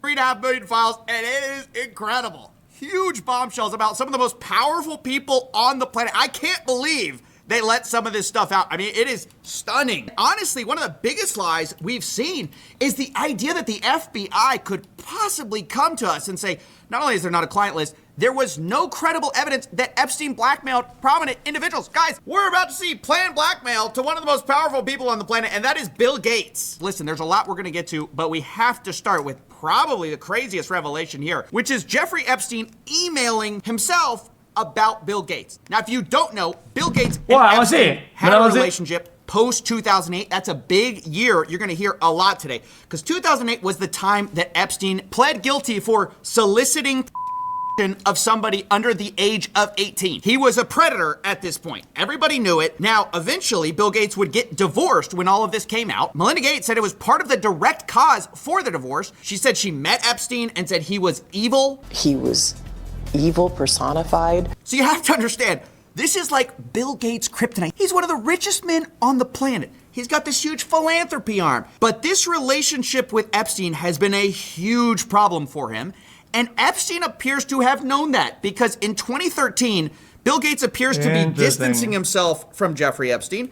3.5 million files, and it is incredible. Huge bombshells about some of the most powerful people on the planet. I can't believe they let some of this stuff out. I mean, it is stunning. Honestly, one of the biggest lies we've seen is the idea that the FBI could possibly come to us and say, not only is there not a client list, there was no credible evidence that Epstein blackmailed prominent individuals. Guys, we're about to see planned blackmail to one of the most powerful people on the planet, and that is Bill Gates. Listen, there's a lot we're gonna get to, but we have to start with probably the craziest revelation here, which is Jeffrey Epstein emailing himself about Bill Gates. Now, if you don't know, Bill Gates and Epstein had a relationship post 2008. That's a big year. You're gonna hear a lot today, because 2008 was the time that Epstein pled guilty for soliciting of somebody under the age of 18. He was a predator at this point. Everybody knew it. Now, eventually, Bill Gates would get divorced when all of this came out. Melinda Gates said it was part of the direct cause for the divorce. She said she met Epstein and said he was evil. He was evil personified. So you have to understand, this is like Bill Gates' kryptonite. He's one of the richest men on the planet. He's got this huge philanthropy arm. But this relationship with Epstein has been a huge problem for him. And Epstein appears to have known that, because in 2013, Bill Gates appears to be distancing himself from Jeffrey Epstein.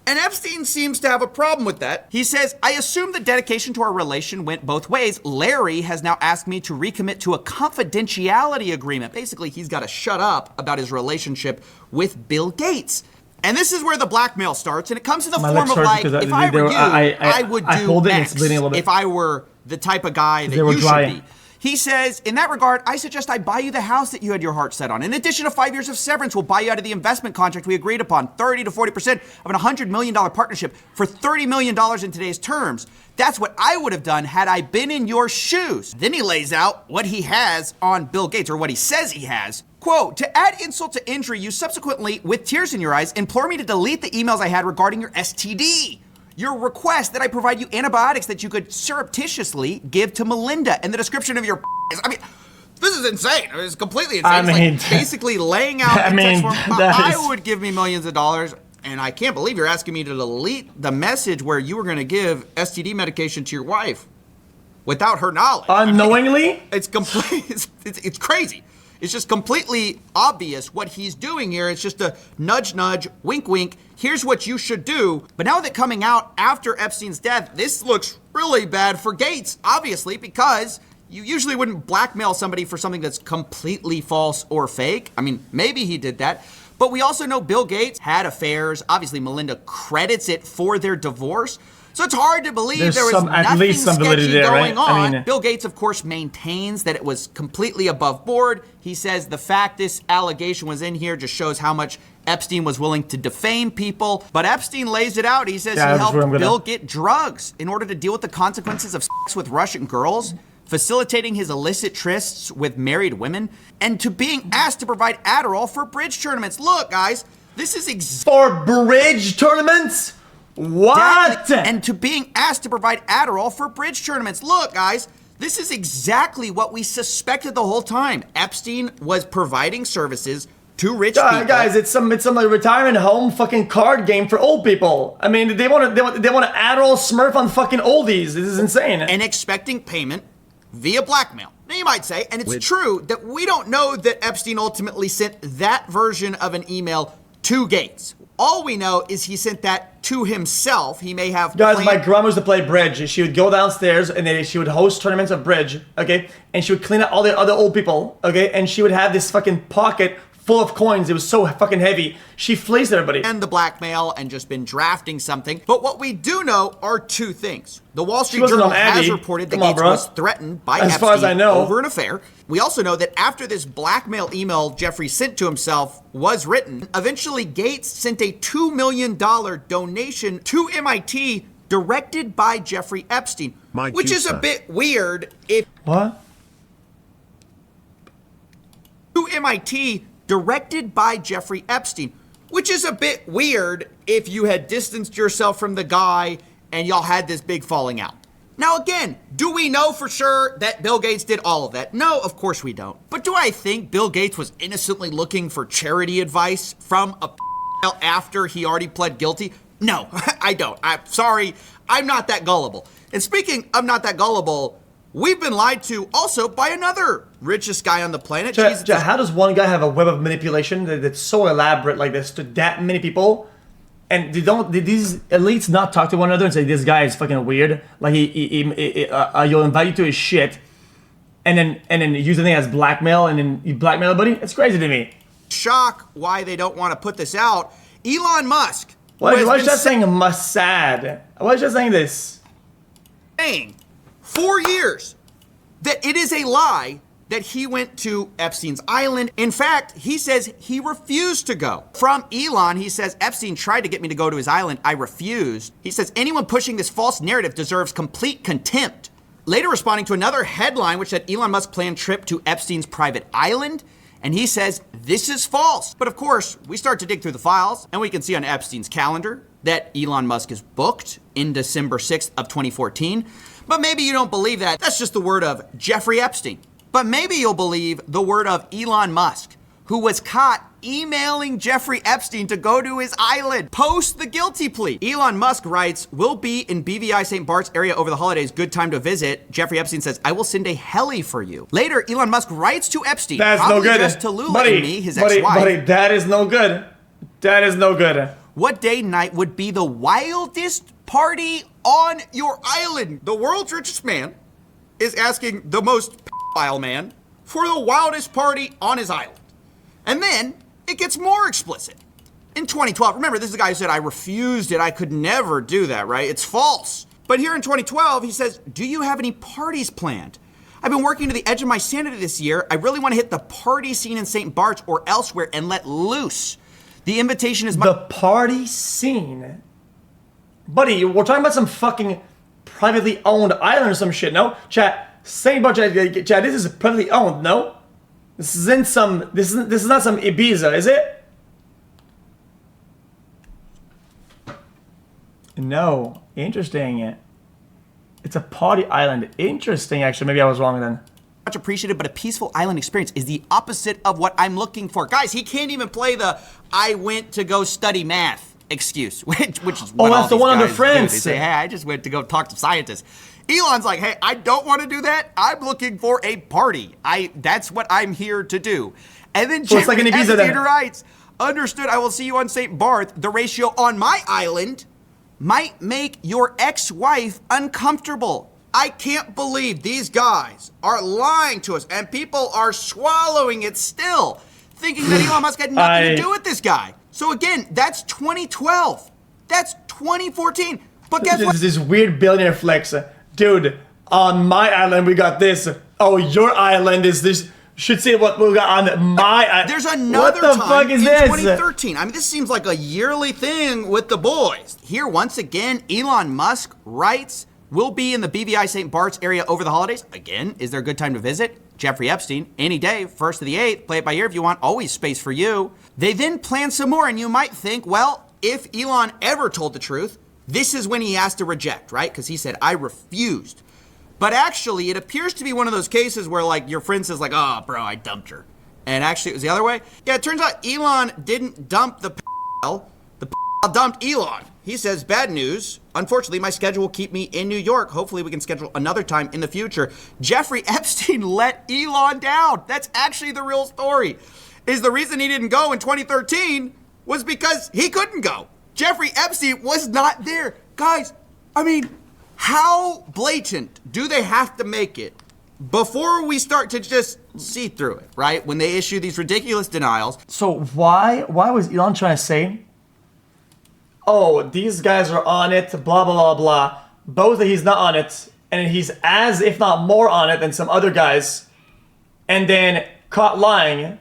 And Epstein seems to have a problem with that. He says, I assume the dedication to our relation went both ways. Larry has now asked me to recommit to a confidentiality agreement. Basically, he's got to shut up about his relationship with Bill Gates. And this is where the blackmail starts, and it comes in the form of like, if I were you, I would do X if I were the type of guy that you should be. He says, in that regard, I suggest I buy you the house that you had your heart set on. In addition to 5 years of severance, we'll buy you out of the investment contract we agreed upon, 30 to 40% of an $100 million partnership for $30 million in today's terms. That's what I would have done had I been in your shoes. Then he lays out what he has on Bill Gates, or what he says he has. Quote, to add insult to injury, you subsequently, with tears in your eyes, implore me to delete the emails I had regarding your STD. Your request that I provide you antibiotics that you could surreptitiously give to Melinda, and the description of your I mean, this is insane. It's completely insane. I mean, it's like basically laying out in text form, I would give me millions of dollars, and I can't believe you're asking me to delete the message where you were going to give STD medication to your wife without her knowledge. Unknowingly? I mean, it's complete. It's crazy. It's just completely obvious what he's doing here. It's just a nudge, nudge, wink, wink. Here's what you should do. But now that coming out after Epstein's death, this looks really bad for Gates, obviously, because you usually wouldn't blackmail somebody for something that's completely false or fake. I mean, maybe he did that. But we also know Bill Gates had affairs. Obviously, Melinda credits it for their divorce. So it's hard to believe there was nothing sketchy going on. I mean, Bill Gates, of course, maintains that it was completely above board. He says the fact this allegation was in here just shows how much Epstein was willing to defame people. But Epstein lays it out. He says he helped Bill get drugs in order to deal with the consequences of sex with Russian girls, facilitating his illicit trysts with married women, and to being asked to provide Adderall for bridge tournaments. Look, guys, this is for bridge tournaments? What? And to being asked to provide Adderall for bridge tournaments. Look, guys, this is exactly what we suspected the whole time. Epstein was providing services to rich people. Guys, it's some like retirement home fucking card game for old people. I mean, they want to Adderall Smurf on fucking oldies. This is insane. And expecting payment via blackmail. Now you might say, and it's true that we don't know that Epstein ultimately sent that version of an email to Gates. All we know is he sent that to himself. He may have my grandma used to play bridge. She would go downstairs and then she would host tournaments of bridge, okay? And she would clean out all the other old people, okay? And she would have this fucking pocket full of coins. It was so fucking heavy. She fleeced everybody. And the blackmail and just been drafting something. But what we do know are two things. The Wall Street Journal has reported that Gates was threatened by Epstein far as I know. over an affair. We also know that after this blackmail email Jeffrey sent to himself was written, eventually Gates sent a $2 million donation to MIT directed by Jeffrey Epstein, which is a bit weird if... What? To MIT directed by Jeffrey Epstein, which is a bit weird if you had distanced yourself from the guy and y'all had this big falling out. Now again, do we know for sure that Bill Gates did all of that? No, of course we don't. But do I think Bill Gates was innocently looking for charity advice from a after he already pled guilty? No, I don't. I'm sorry, I'm not that gullible. And speaking of not that gullible, we've been lied to also by another richest guy on the planet. How does one guy have a web of manipulation that's so elaborate like this to that many people? And did these elites not talk to one another and say, this guy is fucking weird? Like, you'll invite you to his shit, and then use the thing as blackmail, and then you blackmail a buddy? It's crazy to me. Shock why they don't want to put this out. Elon Musk. Why is just saying Mossad? Why is just saying this? Saying 4 years that it is a lie that he went to Epstein's island. In fact, he says he refused to go. From Elon, he says, Epstein tried to get me to go to his island. I refused. He says, anyone pushing this false narrative deserves complete contempt. Later responding to another headline, which said Elon Musk planned trip to Epstein's private island. And he says, this is false. But of course, we start to dig through the files, and we can see on Epstein's calendar that Elon Musk is booked in December 6th of 2014. But maybe you don't believe that. That's just the word of Jeffrey Epstein. But maybe you'll believe the word of Elon Musk, who was caught emailing Jeffrey Epstein to go to his island post the guilty plea. Elon Musk writes, we'll be in BVI St. Bart's area over the holidays. Good time to visit. Jeffrey Epstein says, I will send a heli for you. Later, Elon Musk writes to Epstein, that's probably no good. just to Lula and me, his ex-wife. Buddy, that is no good. That is no good. What day and night would be the wildest party on your island? The world's richest man is asking the most pedophile man for the wildest party on his island. And then it gets more explicit. In 2012, remember, this is the guy who said, I refused it. I could never do that, right? It's false. But here in 2012, he says, do you have any parties planned? I've been working to the edge of my sanity this year. I really want to hit the party scene in St. Bart's or elsewhere and let loose. The invitation is the party scene? Buddy, we're talking about some fucking privately owned island or some shit, no? Chat, St. Bart's, chat, this is privately owned, no? This is not some Ibiza, is it? No. Interesting. It's a party island. Interesting, actually. Maybe I was wrong then. Much appreciated, but a peaceful island experience is the opposite of what I'm looking for. Guys, he can't even play the I went to go study math excuse, which is what that's the one under France. They say, hey, I just went to go talk to scientists. Elon's like, hey, I don't want to do that. I'm looking for a party. That's what I'm here to do. And then so Jeffrey Epstein writes, understood, I will see you on St. Barth. The ratio on my island might make your ex-wife uncomfortable. I can't believe these guys are lying to us, and people are swallowing it still, thinking that Elon Musk had nothing to do with this guy. So again, that's 2012. That's 2014. But guess what? This weird billionaire flex. Dude, on my island we got this. Oh, your island is this. Should say what we got on my island. There's another what the time fuck is in this? 2013. I mean, this seems like a yearly thing with the boys. Here, once again, Elon Musk writes, we'll be in the BVI St. Bart's area over the holidays. Again, is there a good time to visit? Jeffrey Epstein, any day, 1st to the 8th. Play it by ear if you want. Always space for you. They then plan some more, and you might think, well, if Elon ever told the truth, this is when he has to reject, right? Because he said, I refused. But actually, it appears to be one of those cases where, like, your friend says, like, oh, bro, I dumped her. And actually, it was the other way. Yeah, it turns out Elon didn't dump the p***. The p*** dumped Elon. He says, bad news. Unfortunately, my schedule will keep me in New York. Hopefully, we can schedule another time in the future. Jeffrey Epstein let Elon down. That's actually the real story. Is the reason he didn't go in 2013 was because he couldn't go. Jeffrey Epstein was not there. Guys, I mean, how blatant do they have to make it before we start to just see through it, right? When they issue these ridiculous denials. So why was Elon trying to say, oh, these guys are on it, blah, blah, blah, blah. Both that he's not on it, and he's as, if not more on it than some other guys, and then caught lying.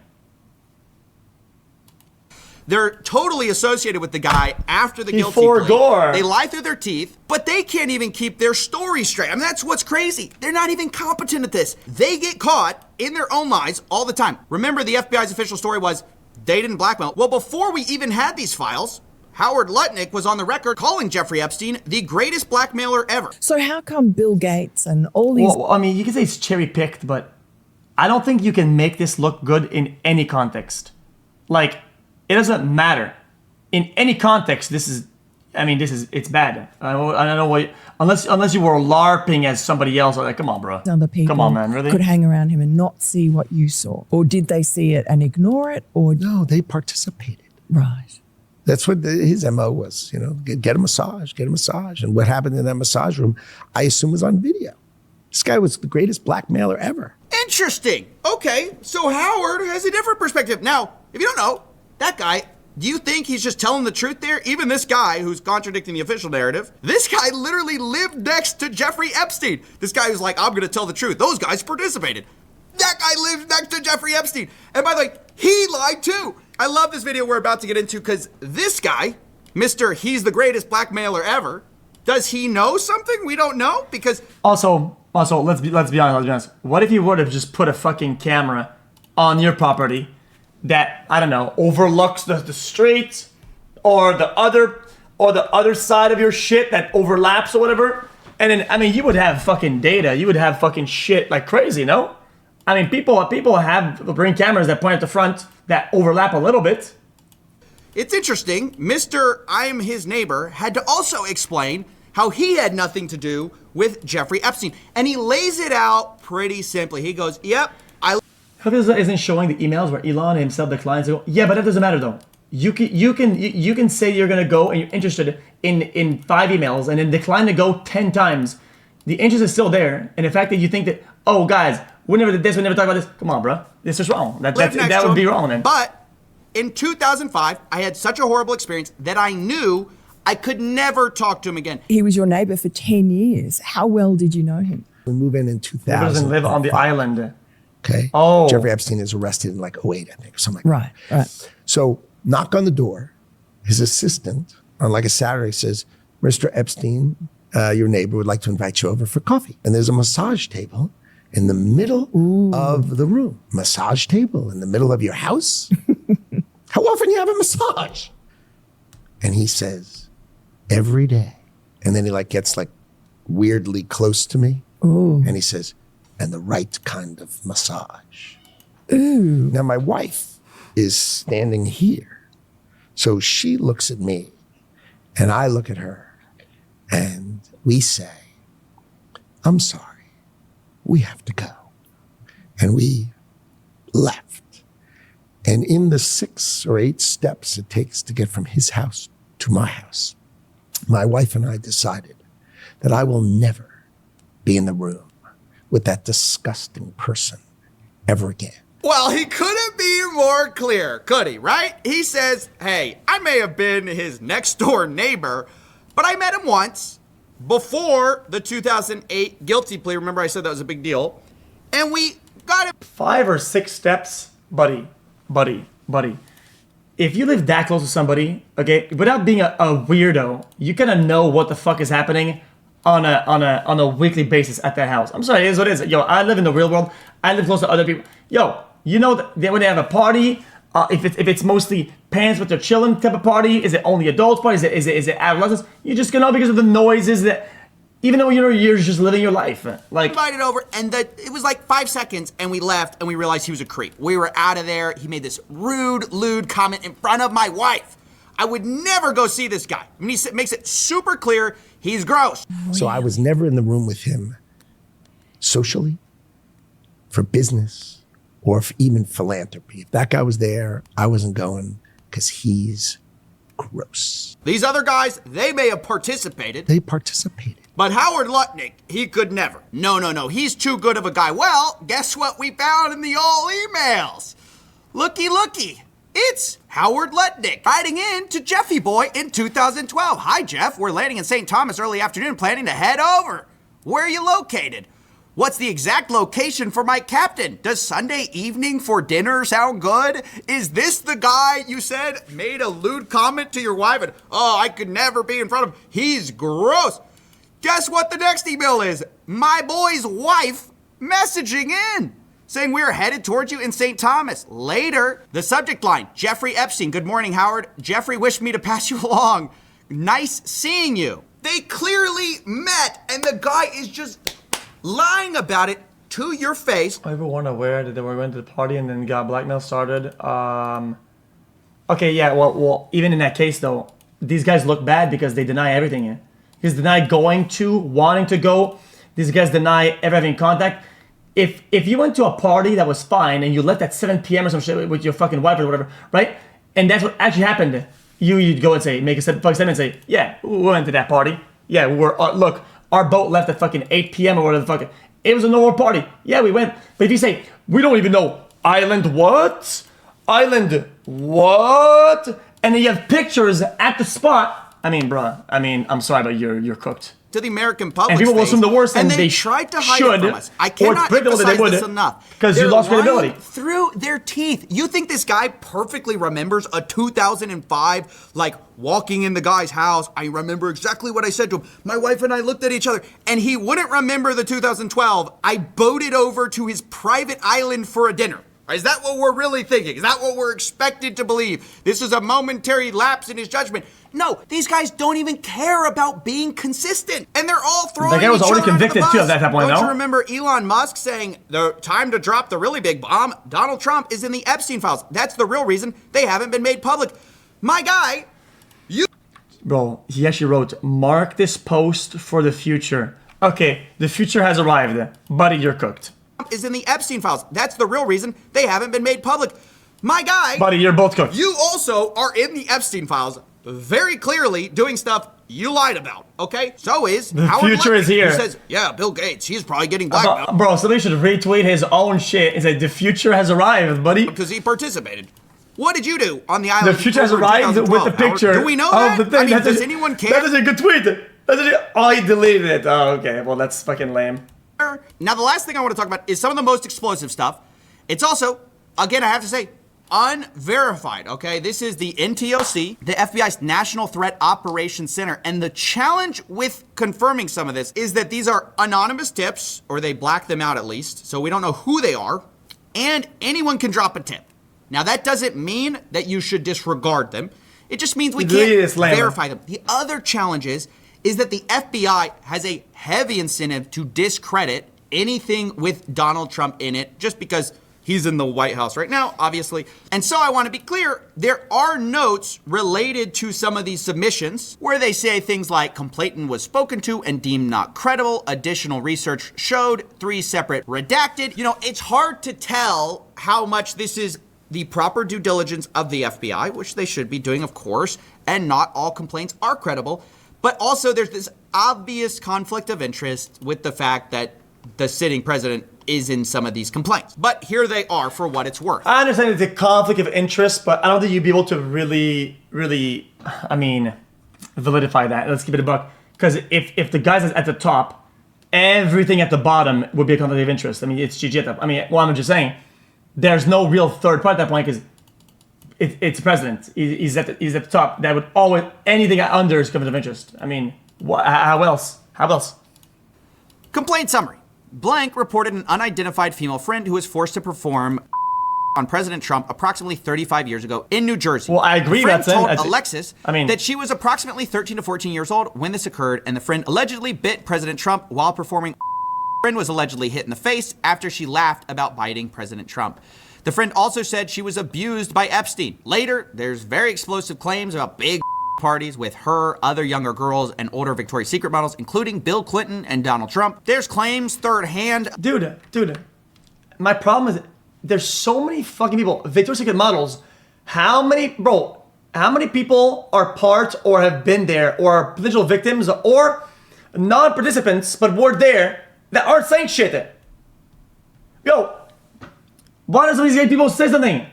They're totally associated with the guy after the guilty plea. They lie through their teeth, but they can't even keep their story straight. I mean, that's what's crazy. They're not even competent at this. They get caught in their own lies all the time. Remember, the FBI's official story was they didn't blackmail. Well, before we even had these files, Howard Lutnick was on the record calling Jeffrey Epstein the greatest blackmailer ever. So how come Bill Gates and all these... Well, I mean, you can say it's cherry-picked, but I don't think you can make this look good in any context. Like, it doesn't matter. In any context, this is I mean, it's bad. I don't know what, unless you were LARPing as somebody else. Like, come on, bro. Other people Come on, man. Really? could hang around him and not see what you saw? Or did they see it and ignore it? Or No, they participated. right. That's what his MO was, you know, get a massage, get a massage. And what happened in that massage room, I assume was on video. This guy was the greatest blackmailer ever. Interesting. Okay, so Howard has a different perspective. Now, if you don't know, that guy, do you think he's just telling the truth there? Even this guy who's contradicting the official narrative, this guy literally lived next to Jeffrey Epstein. This guy who's like, I'm gonna tell the truth. Those guys participated. That guy lived next to Jeffrey Epstein. And by the way, he lied too. I love this video we're about to get into because this guy, Mr. He's the greatest blackmailer ever, does he know something we don't know? Because Also, let's be honest. What if you would have just put a fucking camera on your property that, I don't know, overlooks the street or the other side of your shit that overlaps or whatever? And then, I mean, you would have fucking data. You would have fucking shit like crazy, no? I mean, people bring cameras that point at the front that overlap a little bit. it's interesting, Mr. I'm his neighbor had to also explain how he had nothing to do with Jeffrey Epstein. And he lays it out pretty simply. He goes, yep, Hope this isn't showing the emails where Elon himself declines. Yeah, but that doesn't matter though. You can say you're gonna go and you're interested in 5 emails and then decline to go 10 times. The interest is still there, and the fact that you think that, oh guys, we never did this, we never talked about this. Come on, bro, this is wrong. That would be wrong, man. But in 2005, I had such a horrible experience that I knew I could never talk to him again. He was your neighbor for 10 years. How well did you know him? We move in He 2000. doesn't live on the island. Okay. Oh. Jeffrey Epstein is arrested in like 08, I think, or something like that. Right. So knock on the door. His assistant on like a Saturday says, Mr. Epstein, your neighbor would like to invite you over for coffee. And there's a massage table in the middle of the room. Massage table in the middle of your house? How often you have a massage? And he says, every day. And then he like gets like weirdly close to me. And he says, and the right kind of massage. Now my wife is standing here. So she looks at me and I look at her and we say, I'm sorry, we have to go. And we left. And in the 6 or 8 steps it takes to get from his house to my house, my wife and I decided that I will never be in the room with that disgusting person ever again. Well, he couldn't be more clear, could he, right? He says, hey, I may have been his next door neighbor, but I met him once before the 2008 guilty plea. Remember I said that was a big deal. And we got him. 5 or 6 steps, buddy. If you live that close to somebody, okay, without being a weirdo, you kind of know what the fuck is happening on a weekly basis at that house. I'm sorry, it is what it is. Yo, I live in the real world. I live close to other people. Yo, you know that when they have a party, if it's mostly parents with their children type of party, is it only adults party? Is it adolescents? You just know because of the noises that, even though you're just living your life, like Invited over, and it was like 5 seconds, and we left, and we realized he was a creep. We were out of there. He made this rude, lewd comment in front of my wife. I would never go see this guy. I mean, he makes it super clear he's gross. So I was never in the room with him socially, for business, or for even philanthropy. If that guy was there, I wasn't going because he's gross. These other guys, they may have participated, They participated. but Howard Lutnick, he could never. No, he's too good of a guy. Well, guess what we found in the old emails? Looky. It's Howard Lutnick writing in to Jeffy Boy in 2012. Hi, Jeff. We're landing in St. Thomas early afternoon, planning to head over. Where are you located? What's the exact location for my captain? Does Sunday evening for dinner sound good? Is this the guy you said made a lewd comment to your wife and, oh, I could never be in front of him. He's gross. Guess what the next email is? My boy's wife messaging in, saying we're headed towards you in St. Thomas. Later, the subject line, Jeffrey Epstein. Good morning, Howard. Jeffrey wished me to pass you along. Nice seeing you. They clearly met, and the guy is just lying about it to your face. everyone aware that they were going to the party and then got blackmail started. Okay, yeah, well, even in that case though, these guys look bad because they deny everything. He's denied going to, wanting to go. These guys deny ever having contact. If you went to a party that was fine and you left at 7 p.m. or some shit with your fucking wife or whatever, right? And that's what actually happened. You'd go and say, make a fucking statement and say, yeah, we went to that party. Yeah, we were, look, our boat left at fucking 8 p.m. or whatever the fuck. It was a normal party. Yeah, we went. But if you say, we don't even know, island what? Island what? And then you have pictures at the spot. I mean, bruh, I'm sorry, but you're cooked. To the American public, and people will assume the worst, and they tried to hide should, it from us. I cannot emphasize this enough. Because you lost credibility through their teeth. You think this guy perfectly remembers a 2005, like walking in the guy's house? I remember exactly what I said to him. My wife and I looked at each other, and he wouldn't remember the 2012. I boated over to his private island for a dinner. Is that what we're really thinking? Is that what we're expected to believe? This is a momentary lapse in his judgment. No, these guys don't even care about being consistent. And they're all throwing each other under the bus. That guy was already convicted too at that point, Don't you remember Elon Musk saying, the time to drop the really big bomb, Donald Trump is in the Epstein files. That's the real reason they haven't been made public. My guy, you... Bro, he actually wrote, mark this post for the future. Okay, the future has arrived. Buddy, you're cooked. Is in the Epstein files. That's the real reason they haven't been made public. My guy... Buddy, you're both cooked. You also are in the Epstein files, very clearly doing stuff you lied about, okay? So is the Howard future Levy, is here. Who says, yeah, Bill Gates, he's probably getting blackmailed. Bro, somebody should retweet his own shit and say, the future has arrived, buddy. Because he participated. What did you do on the island? The future has arrived with the picture. Do we know that? Of the thing. Does anyone care? That is a good tweet. Oh, he deleted it. Oh, okay. Well, that's fucking lame. Now, the last thing I want to talk about is some of the most explosive stuff. It's also, again, I have to say, unverified, okay? This is the NTOC, the FBI's National Threat Operations Center. And the challenge with confirming some of this is that these are anonymous tips, or they black them out at least, so we don't know who they are, and anyone can drop a tip. Now, that doesn't mean that you should disregard them. It just means we can't verify them. The other challenge is that the FBI has a heavy incentive to discredit anything with Donald Trump in it, just because he's in the White House right now, obviously. And so I want to be clear, there are notes related to some of these submissions where they say things like complainant was spoken to and deemed not credible. Additional research showed 3 separate redacted. You know, it's hard to tell how much this is the proper due diligence of the FBI, which they should be doing, of course, and not all complaints are credible. But also there's this obvious conflict of interest with the fact that the sitting president is in some of these complaints. But here they are for what it's worth. I understand it's a conflict of interest, but I don't think you'd be able to really, validify that. Let's keep it a buck. Because if the guys at the top, everything at the bottom would be a conflict of interest. I mean, it's GG. I'm just saying, there's no real third party at that point because it's the president. He's at the top. That would always, anything under is conflict of interest. I mean, how else? How else? Complaint summary. Blank reported an unidentified female friend who was forced to perform on President Trump approximately 35 years ago in New Jersey. Well, I agree. The friend told that's Alexis that she was approximately 13 to 14 years old when this occurred, and the friend allegedly bit President Trump while performing. The friend was allegedly hit in the face after she laughed about biting President Trump. The friend also said she was abused by Epstein. Later, there's very explosive claims about big parties with her, other younger girls, and older Victoria's Secret models, including Bill Clinton and Donald Trump. There's claims third hand. Dude, my problem is there's so many fucking people, Victoria's Secret models. How many people are part or have been there or are potential victims or non-participants but were there that aren't saying shit? Yo, why does some of these people say something?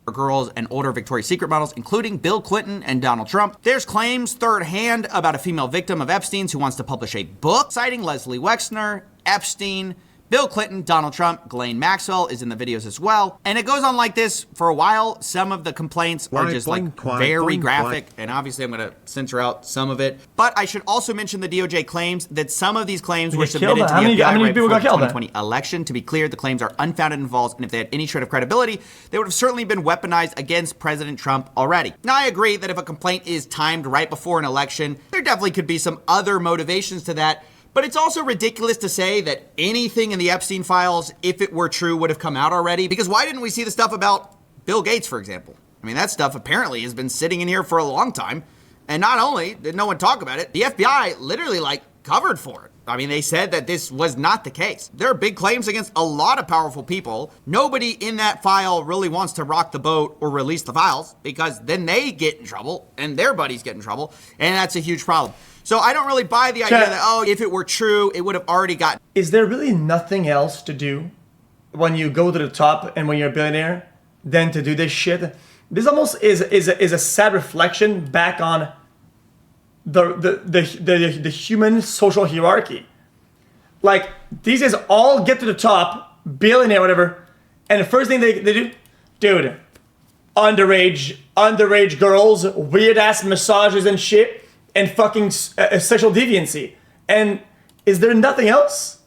Girls and older Victoria's Secret models, including Bill Clinton and Donald Trump. There's claims third hand about a female victim of Epstein's who wants to publish a book citing Leslie Wexner, Epstein, Bill Clinton, Donald Trump, Ghislaine Maxwell is in the videos as well. And it goes on like this for a while. Some of the complaints are just very graphic, and obviously I'm gonna censor out some of it. But I should also mention the DOJ claims that some of these claims were submitted to the FBI right before the 2020 election. To be clear, the claims are unfounded and false, and if they had any shred of credibility, they would have certainly been weaponized against President Trump already. Now, I agree that if a complaint is timed right before an election, there definitely could be some other motivations to that. But it's also ridiculous to say that anything in the Epstein files, if it were true, would have come out already. Because why didn't we see the stuff about Bill Gates, for example? I mean, that stuff apparently has been sitting in here for a long time. And not only did no one talk about it, the FBI literally covered for it. I mean, they said that this was not the case. There are big claims against a lot of powerful people. Nobody in that file really wants to rock the boat or release the files because then they get in trouble and their buddies get in trouble. And that's a huge problem. So I don't really buy the idea that, if it were true, it would have already gotten. Is there really nothing else to do when you go to the top and when you're a billionaire than to do this shit? This almost is a sad reflection back on the human social hierarchy. Like, these guys all get to the top, billionaire, whatever, and the first thing they do, dude, underage girls, weird ass massages and shit, and fucking sexual deviancy. And is there nothing else?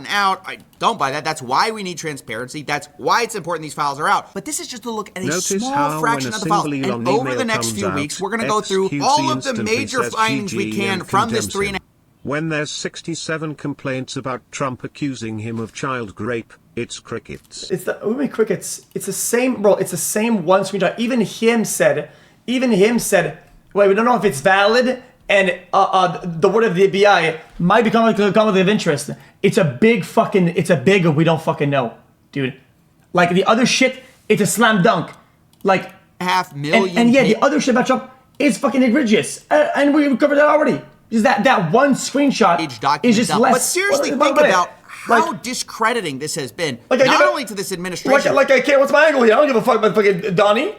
Out. I don't buy that. That's why we need transparency. That's why it's important these files are out. But this is just a look at a small fraction of the files. And over the next few weeks, we're going to go through all of the major findings we can from this 3.5. When there's 67 complaints about Trump accusing him of child rape, it's crickets. It's the crickets. It's the same, bro. It's the same one screenshot. Even him said, wait, we don't know if it's valid. And the word of the FBI might become like a conflict of interest. It's a big, we don't fucking know, dude. Like the other shit, it's a slam dunk. Like, 500,000. And yeah, the other shit about Trump is fucking egregious. And we covered that already. Just that one screenshot is just less. But seriously, think about how discrediting this has been. Not only to this administration. Like I can't, what's my angle here? I don't give a fuck about fucking Donnie.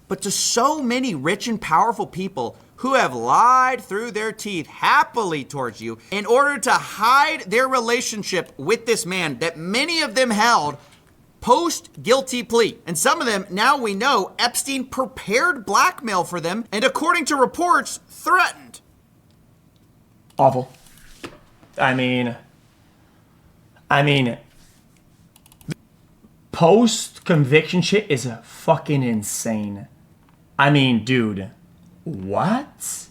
But to so many rich and powerful people who have lied through their teeth happily towards you in order to hide their relationship with this man that many of them held post-guilty plea. And some of them, now we know, Epstein prepared blackmail for them and, according to reports, threatened. Awful. I mean, post-conviction shit is fucking insane. I mean, dude, what?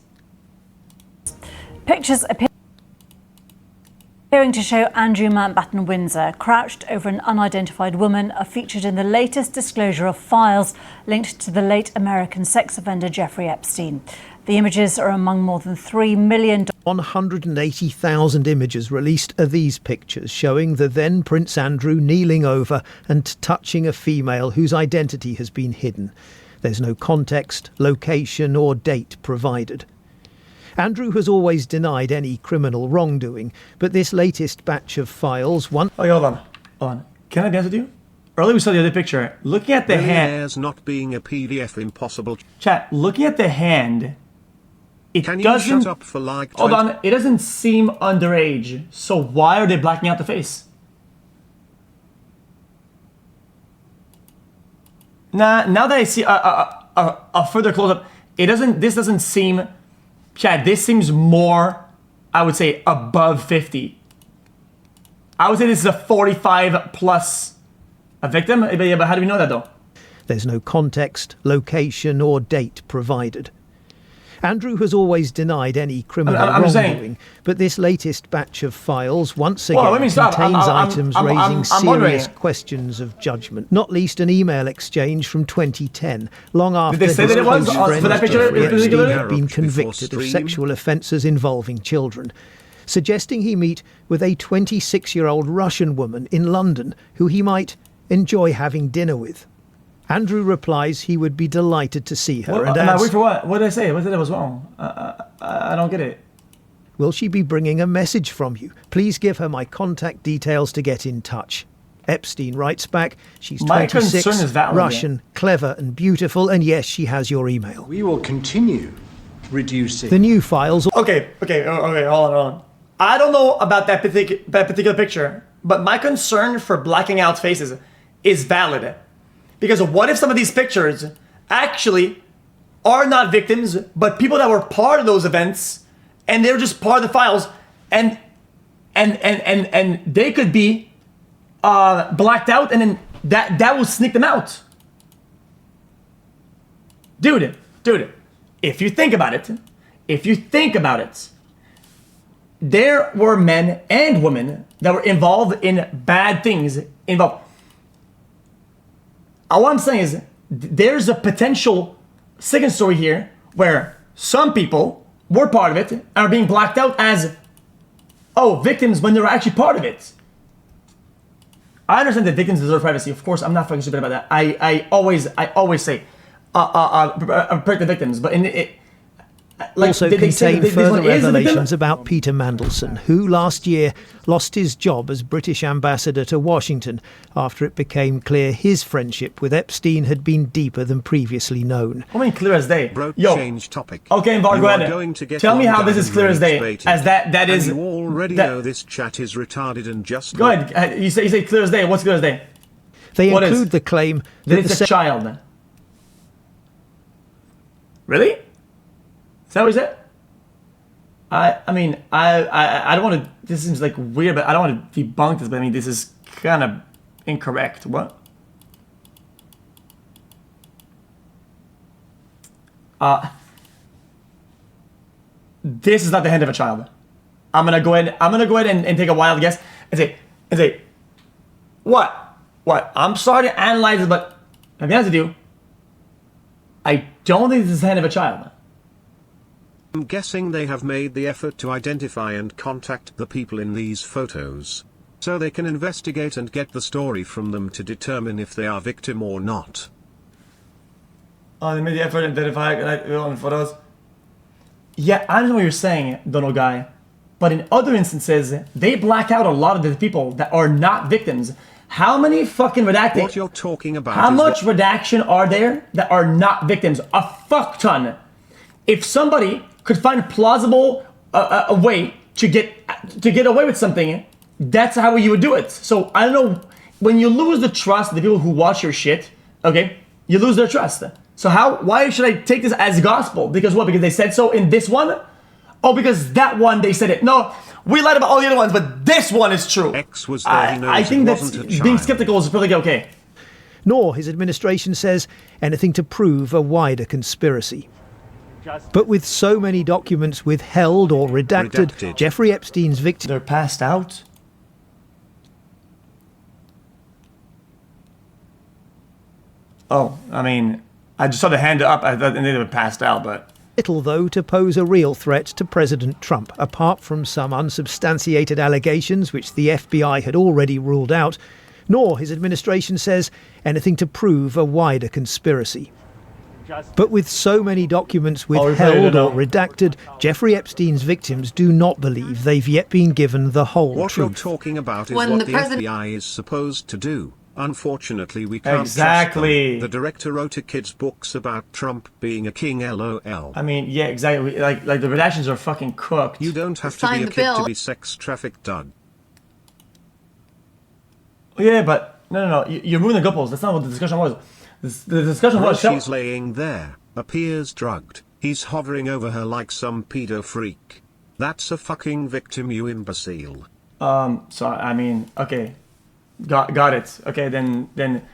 Pictures appearing to show Andrew Mountbatten Windsor crouched over an unidentified woman are featured in the latest disclosure of files linked to the late American sex offender Jeffrey Epstein. The images are among more than 3 million. 180,000 images released are these pictures showing the then Prince Andrew kneeling over and touching a female whose identity has been hidden. There's no context, location or date provided. Andrew has always denied any criminal wrongdoing, but this latest batch of files... Oh, hold on. Can I be honest with you? Earlier we saw the other picture. Looking at the hand... not being a PDF impossible. Chat, looking at the hand... Can you shut up for like... Hold on, it doesn't seem underage. So why are they blacking out the face? Nah, now that I see a further close-up, this doesn't seem... Chad, this seems more, I would say, above 50. I would say this is a 45 plus a victim. But how do we know that, though? There's no context, location or date provided. Andrew has always denied any criminal wrongdoing, but this latest batch of files once again contains items raising serious questions of judgment, not least an email exchange from 2010, long after his close friend Jeffrey Epstein had been convicted of sexual offences involving children, suggesting he meet with a 26-year-old Russian woman in London who he might enjoy having dinner with. Andrew replies he would be delighted to see her and asks... Wait for what? What did I say? What did I was wrong? I don't get it. Will she be bringing a message from you? Please give her my contact details to get in touch. Epstein writes back, she's 26, Russian, clever and beautiful, and yes, she has your email. We will continue reducing... The new files... Okay, hold on. I don't know about that particular picture, but my concern for blacking out faces is valid. Because what if some of these pictures actually are not victims, but people that were part of those events, and they're just part of the files, and they could be blacked out, and then that will sneak them out. Dude, if you think about it, there were men and women that were involved in bad things All I'm saying is there's a potential second story here where some people were part of it and are being blacked out as, oh, victims when they were actually part of it. I understand that victims deserve privacy. Of course, I'm not fucking stupid about that. I always say, protect the victims. But in it, like, also contain further revelations about Peter Mandelson, who last year lost his job as British ambassador to Washington after it became clear his friendship with Epstein had been deeper than previously known. I mean, clear as day. Bro, Yo, change topic. Okay, Var, go ahead. Tell me how this is clear as day. As that is. You already know this chat is retarded and just. Go ahead. You say clear as day. What's clear as day? They include the claim that it's a child. Really? Is that what he said? I mean, I don't want to, this seems like weird, but I don't want to debunk this, but I mean, this is kind of incorrect. What? This is not the hand of a child. I'm gonna go ahead and take a wild guess and say, what? I'm sorry to analyze it, but I'll be honest with you, I don't think this is the hand of a child. I'm guessing they have made the effort to identify and contact the people in these photos, so they can investigate and get the story from them to determine if they are victim or not. Oh, they made the effort to identify in photos? Yeah, I understand what you're saying, Donald Guy. But in other instances, they black out a lot of the people that are not victims. How many fucking redacted? What you're talking about? How much redaction are there that are not victims? A fuck ton. If somebody could find a plausible a way to get away with something, that's how you would do it. So I don't know, when you lose the trust of the people who watch your shit, okay, you lose their trust. So why should I take this as gospel? Because what? Because they said so in this one? Oh, because that one they said it. No, we lied about all the other ones, but this one is true. X was there, he knows I think it that wasn't a child. being skeptical is perfectly okay. Nor, his administration says, anything to prove a wider conspiracy. But with so many documents withheld or redacted. Jeffrey Epstein's victims... They're passed out? Oh, I mean, I just saw the hand up and they were passed out, but... Little, though, to pose a real threat to President Trump, apart from some unsubstantiated allegations which the FBI had already ruled out. Nor, his administration says, anything to prove a wider conspiracy. But with so many documents withheld or redacted, Jeffrey Epstein's victims do not believe they've yet been given the whole what truth. What you're talking about is what the FBI is supposed to do. Unfortunately, we can't exactly. trust them. The director wrote a kid's books about Trump being a king, LOL. I mean, yeah, exactly. Like the redactions are fucking cooked. You don't have to be a kid to be sex trafficked, Doug. Yeah, but no. You're moving the goalposts. That's not what the discussion was. The discussion was... She's laying there, appears drugged. He's hovering over her like some pedo freak. That's a fucking victim, you imbecile. So, I mean, okay. Got it. Okay, then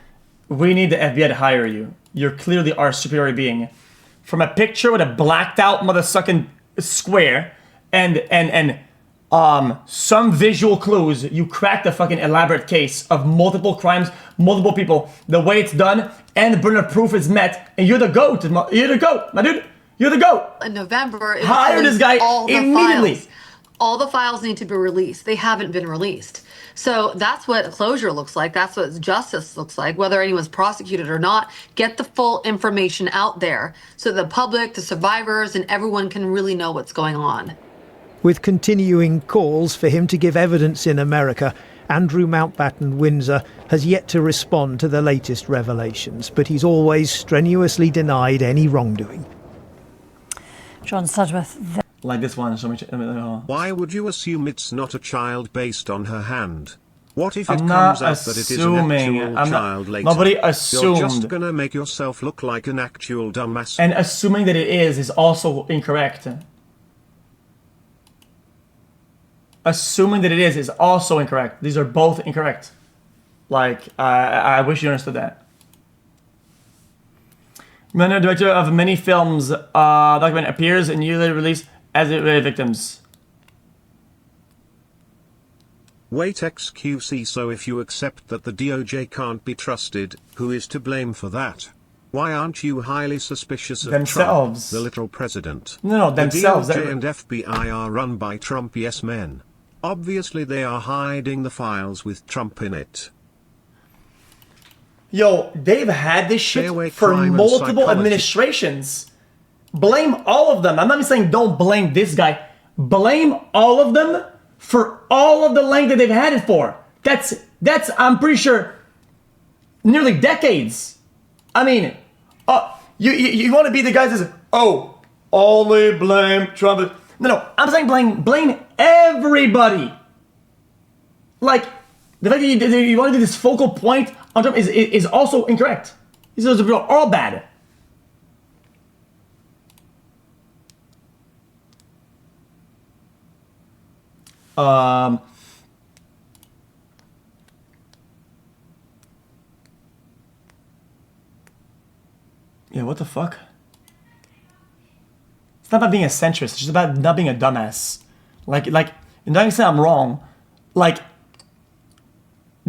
we need the FBI to hire you. You're clearly our superior being. From a picture with a blacked out motherfucking square and some visual clues, you cracked a fucking elaborate case of multiple crimes, multiple people, the way it's done, and the burden of proof is met, and you're the GOAT. You're the GOAT, my dude. You're the GOAT. In November, it hire this guy immediately. All the files need to be released. They haven't been released. So that's what closure looks like. That's what justice looks like, whether anyone's prosecuted or not. Get the full information out there so the public, the survivors, and everyone can really know what's going on. With continuing calls for him to give evidence in America, Andrew Mountbatten Windsor has yet to respond to the latest revelations, but he's always strenuously denied any wrongdoing. John Sudworth. Like this one. Why would you assume it's not a child based on her hand? What if it I'm comes not out that it is an actual child later? Nobody assumed. You're just gonna make yourself look like an actual dumbass. And assuming that it is also incorrect. Assuming that it is also incorrect. These are both incorrect. Like, I wish you understood that. Remember, director of many films, document appears and usually released as it related victims. Wait, XQC, so if you accept that the DOJ can't be trusted, who is to blame for that? Why aren't you highly suspicious of Themselves. Trump, the little president? No, themselves. The DOJ and FBI are run by Trump yes men. Obviously they are hiding the files with Trump in it. Yo, they've had this shit away for crime and multiple psychology. administrations. Blame all of them. I'm not even saying don't blame this guy. Blame all of them for all of the length that they've had it for. That's I'm pretty sure, nearly decades. I mean, you want to be the guy that says, oh, only blame Trump. No, I'm saying blame everybody. Like, the fact that you want to do this focal point on Trump is also incorrect. These are all bad. Yeah, what the fuck? It's not about being a centrist, it's just about not being a dumbass. Like, you're not gonna say I'm wrong. Like,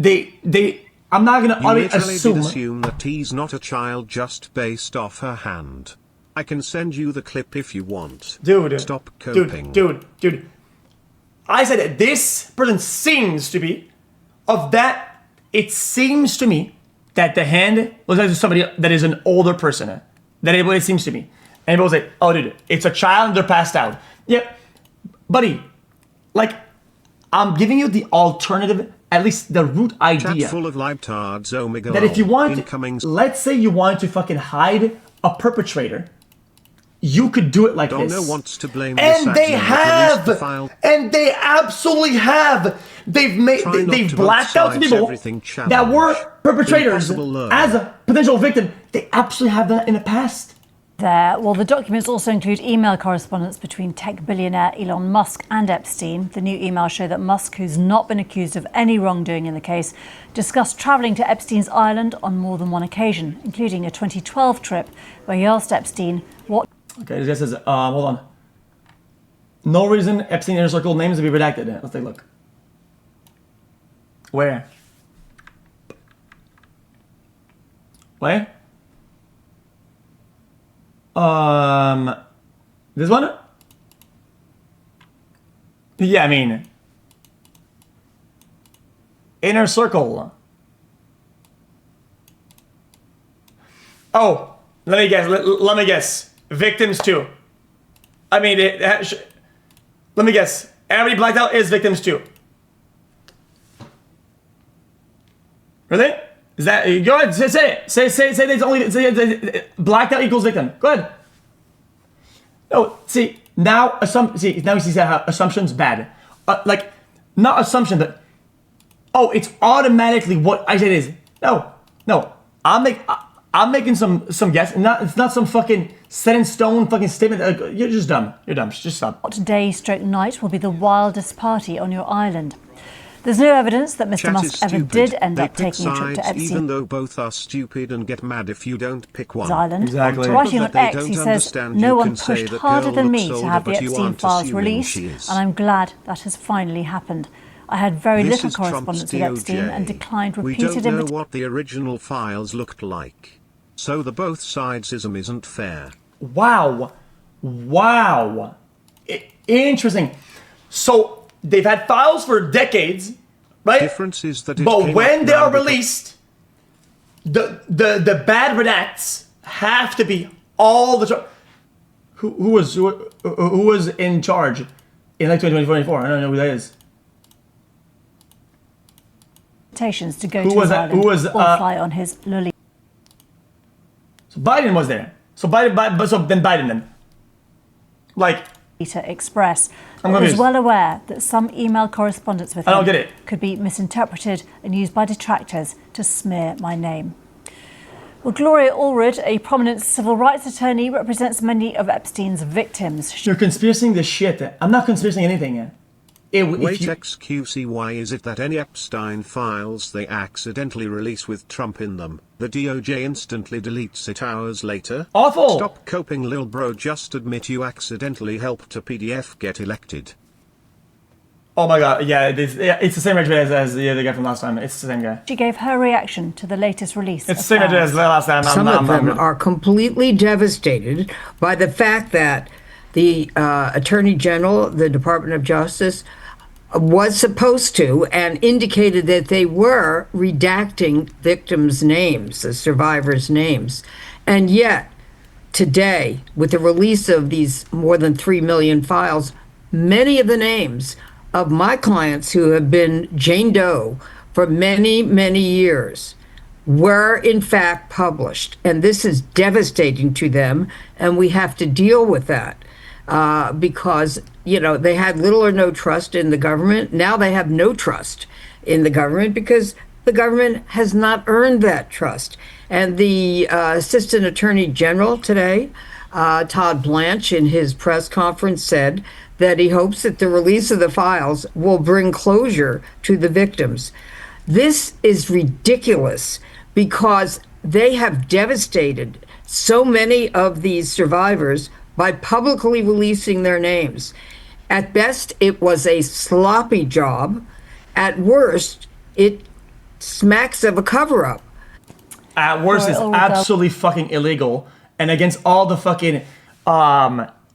I'm not gonna You literally assume. did assume that he's not a child just based off her hand. I can send you the clip if you want. Dude. Stop coping. Dude. I said that this person seems to be, it seems to me that the hand looks like somebody that is an older person. That it seems to me. And people say, oh dude, it's a child and they're passed out. Yeah, buddy, like, I'm giving you the alternative, at least the root idea. Chat full of libtards, omega That if you want, incoming. let's say you want to fucking hide a perpetrator, you could do it like this. Dono wants to blame And they have, the file. and they absolutely have. They've blacked out people that were perpetrators as a potential victim. They absolutely have that in the past. Well, the documents also include email correspondence between tech billionaire Elon Musk and Epstein. The new emails show that Musk, who's not been accused of any wrongdoing in the case, discussed travelling to Epstein's island on more than one occasion, including a 2012 trip where he asked Epstein what... Okay, this guy says, hold on. No reason Epstein Inner Circle names to be redacted. Let's take a look. Where? Where? This one? Yeah, I mean, Inner Circle. Oh, let me guess. Let me guess. Victims too. I mean, let me guess. Everybody blacked out is victims too. Really? Is that, go ahead, say it. Say there's only, blacked out equals victim. Go ahead. No, see, now you see how assumption's bad. Like, not assumption, but, oh, it's automatically what I said it is. No, I'm making some guess. It's not some fucking set in stone fucking statement. You're just dumb. You're dumb. Just stop. What day/night will be the wildest party on your island? There's no evidence that Mr. Musk ever did end up taking a trip to Epstein. Even though both are stupid and get mad if you don't pick one. Island. Exactly. Writing on X, he says, no one pushed harder than me to have the Epstein files released, and I'm glad that has finally happened. I had very little correspondence with Epstein and declined repeated invitations. We don't know what the original files looked like. So the both sidesism isn't fair. Wow. Interesting. So they've had files for decades, right? Difference is that but when they are released, the bad redacts have to be all the who was in charge in like 2024? I don't know who that is. Invitations to go to his island or fly on his lily. So Biden was there. So then Biden then. Like, Express. I was well aware that some email correspondence with him could be misinterpreted and used by detractors to smear my name. Well, Gloria Allred, a prominent civil rights attorney, represents many of Epstein's victims. You're conspiracing this shit. I'm not conspiracing anything yet. Wait, XqcW, is it that any Epstein files they accidentally release with Trump in them, the DOJ instantly deletes it hours later? Awful! Stop coping, lil bro, just admit you accidentally helped a PDF get elected. Oh my God, yeah, it's the same regiment as the other guy from last time. It's the same guy. She gave her reaction to the latest release. It's the same regiment as the last time. Some of them are completely devastated by the fact that the Attorney General, the Department of Justice, was supposed to and indicated that they were redacting victims' names, the survivors' names. And yet, today, with the release of these more than 3 million files, many of the names of my clients who have been Jane Doe for many, many years were in fact published. And this is devastating to them, and we have to deal with that because, you know, they had little or no trust in the government. Now they have no trust in the government because the government has not earned that trust. And the Assistant Attorney General today, Todd Blanche, in his press conference said that he hopes that the release of the files will bring closure to the victims. This is ridiculous because they have devastated so many of these survivors by publicly releasing their names. At best, it was a sloppy job. At worst, it smacks of a cover-up. At worst, it's absolutely fucking illegal and against all the fucking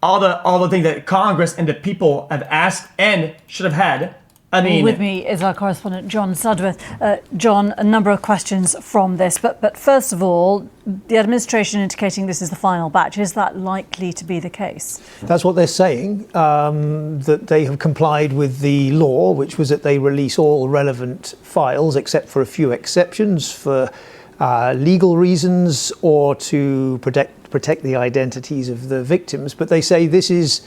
all the things that Congress and the people have asked and should have had. I mean, with me is our correspondent John Sudworth. John, a number of questions from this, but first of all, the administration indicating this is the final batch. Is that likely to be the case? That's what they're saying, that they have complied with the law, which was that they release all relevant files except for a few exceptions for legal reasons or to protect the identities of the victims. But they say this is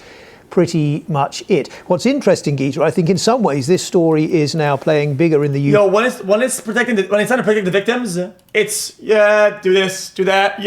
pretty much it. What's interesting, Geeta, I think in some ways this story is now playing bigger in the UK. Yo, when it's trying to protect the victims, it's do this, do that,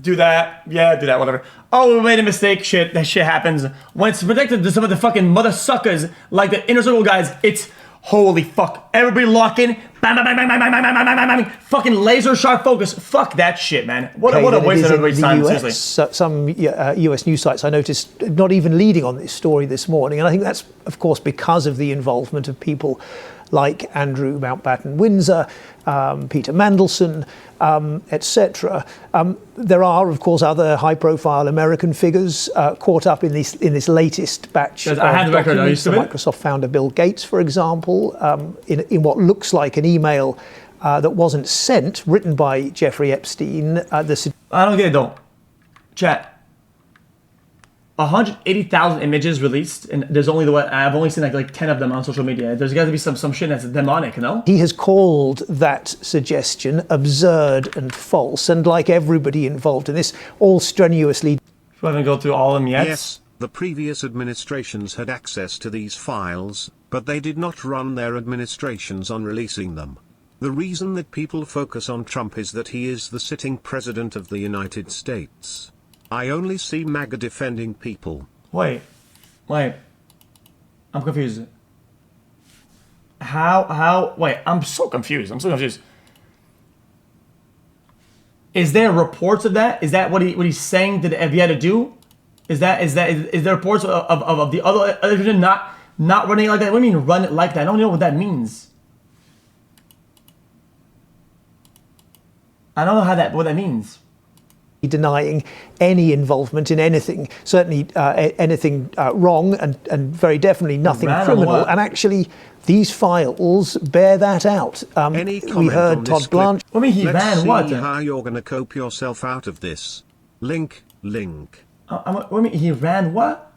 do that, do that, whatever. Oh, we made a mistake, that shit happens. When it's protected to some of the fucking mother suckers like the inner circle guys, it's holy fuck. Everybody lock in, bang, bang, bang, bang, bang, bang, bang, bang, bang, bang, bang. Fucking laser sharp focus. Fuck that shit, man. What a waste of everybody's time, seriously. Some US news sites I noticed not even leading on this story this morning, and I think that's, of course, because of the involvement of people like Andrew Mountbatten-Windsor, Peter Mandelson, etc. There are, of course, other high-profile American figures caught up in this latest batch of documents. Microsoft founder Bill Gates, for example, in what looks like an email that wasn't sent, written by Jeffrey Epstein. I don't get it, though. Chat. 180,000 images released, and there's only I've only seen like 10 of them on social media. There's got to be some shit that's demonic, you know? He has called that suggestion absurd and false, and like everybody involved in this, all strenuously. We haven't gone through all of them yet. Yes, the previous administrations had access to these files, but they did not run their administrations on releasing them. The reason that people focus on Trump is that he is the sitting president of the United States. I only see MAGA defending people. Wait. I'm confused. Wait, I'm so confused. Is there reports of that? Is that what he's saying that have yet to do? Is there reports of the other not running it like that? What do you mean run it like that? I don't know what that means. I don't know what that means. Denying any involvement in anything, certainly anything wrong, and very definitely nothing criminal. And actually, these files bear that out. We heard Todd Blanche. I mean, he ran what? Let's see how you're going to cope yourself out of this. Link. I mean, he ran what?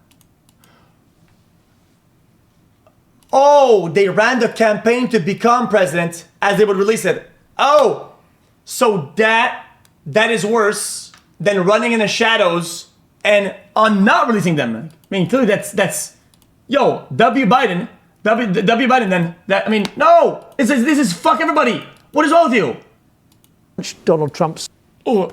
Oh, they ran the campaign to become president as they would release it. Oh, so that is worse than running in the shadows and on not releasing them. I mean, clearly that's yo, W Biden then. No, this is fuck everybody. What is wrong with you? Donald Trump's personal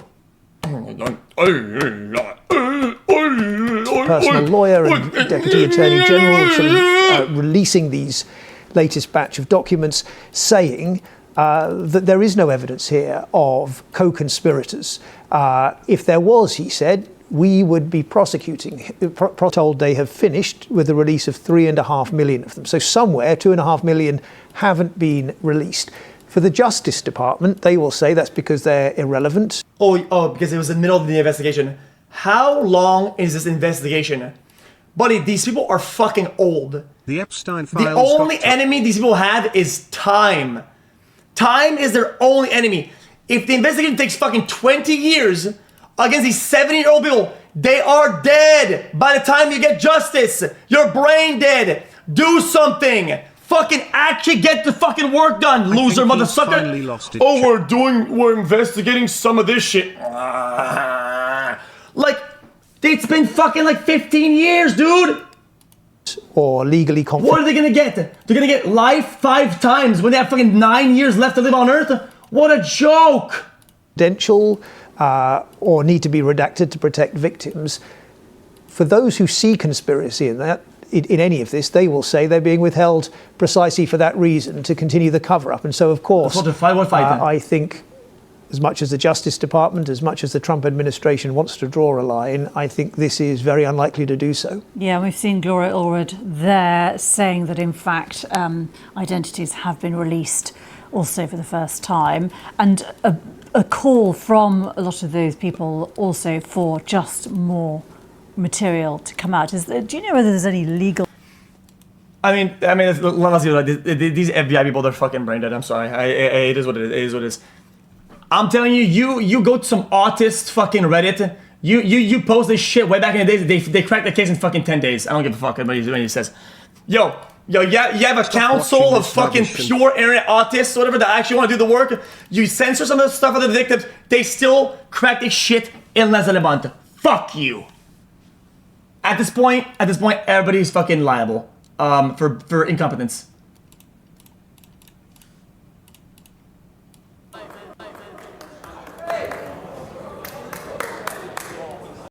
lawyer and Deputy Attorney General sort of releasing these latest batch of documents, saying that there is no evidence here of co-conspirators. If there was, he said, we would be prosecuting. Told they have finished with the release of 3.5 million of them. So somewhere 2.5 million haven't been released. For the Justice Department, they will say that's because they're irrelevant. Oh, because it was in the middle of the investigation. How long is this investigation? Buddy, these people are fucking old. The Epstein files. The only enemy these people have is time. Time is their only enemy. If the investigation takes fucking 20 years against these 70-year-old people, they are dead by the time you get justice. You're brain dead. Do something. Fucking actually get the fucking work done, loser motherfucker. Oh, we're investigating some of this shit. Like, it's been fucking like 15 years, dude. Or legally confident. What are they gonna get? They're gonna get life 5 times when they have fucking 9 years left to live on Earth? What a joke! Confidential or need to be redacted to protect victims. For those who see conspiracy in that, in any of this, they will say they're being withheld precisely for that reason, to continue the cover-up. And so, of course, I think as much as the Justice Department, as much as the Trump administration wants to draw a line, I think this is very unlikely to do so. Yeah, we've seen Gloria Allred there saying that, in fact, identities have been released also for the first time. And a call from a lot of those people also for just more material to come out. Do you know whether there's any legal... I mean, these FBI people, they're fucking brain dead. I'm sorry. It is what it is. It is what it is. I'm telling you, you go to some autist fucking Reddit. You post this shit way back in the days. They cracked the case in fucking 10 days. I don't give a fuck when he says, you have a council of fucking pure internet autists, whatever, that actually want to do the work. You censor some of the stuff of the victims. They still crack this shit in less than a month. Fuck you. At this point, everybody's fucking liable for incompetence.